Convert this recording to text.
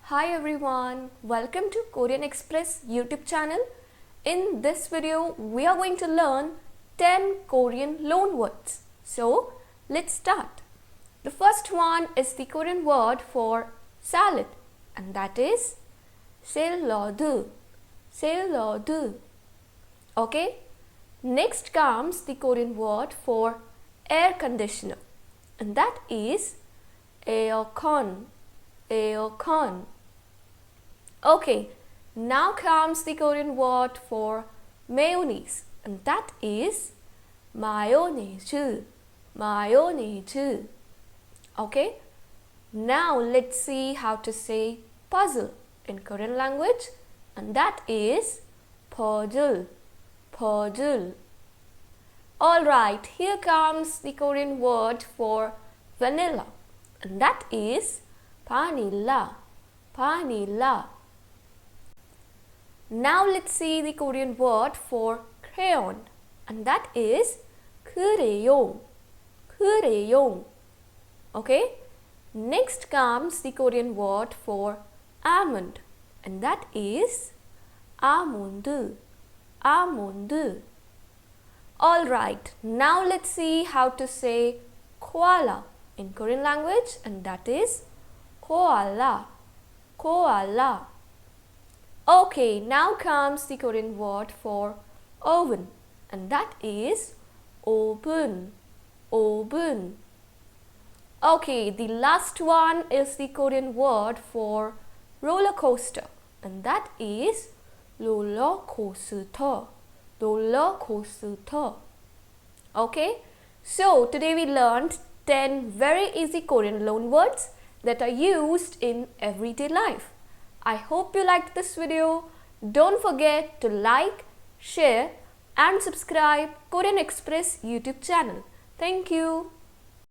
Hi everyone, welcome to Korean Express YouTube channel. In this video, we are going to learn 10 Korean loan words. So, let's start. The first one is the Korean word for salad, and that is 샐러드. 샐러드. Okay? Next comes the Korean word for air conditioner, and that is 에어컨. 에어컨. Okay, now comes the Korean word for mayonnaise, and that is 마요네즈. 마요네즈. Okay, now let's see how to say puzzle in Korean language, and that is 퍼즐. 퍼즐. Alright, here comes the Korean word for vanilla, and that is 바닐라. 바닐라. Now let's see the Korean word for crayon, and that is 크레용. 크레용. Okay? Next comes the Korean word for almond, and that is 아몬드. 아몬드. Alright, now let's see how to say koala in Korean language, and that is Koala. Koala. Okay, now comes the Korean word for oven, and that is 오븐. 오븐. Okay, the last one is the Korean word for roller coaster, and that is rollercoaster. Rollercoaster. Okay, so today we learned 10 very easy Korean loan words that are used in everyday life. I hope you liked this video. Don't forget to like, share and subscribe Korean Express YouTube channel. Thank you.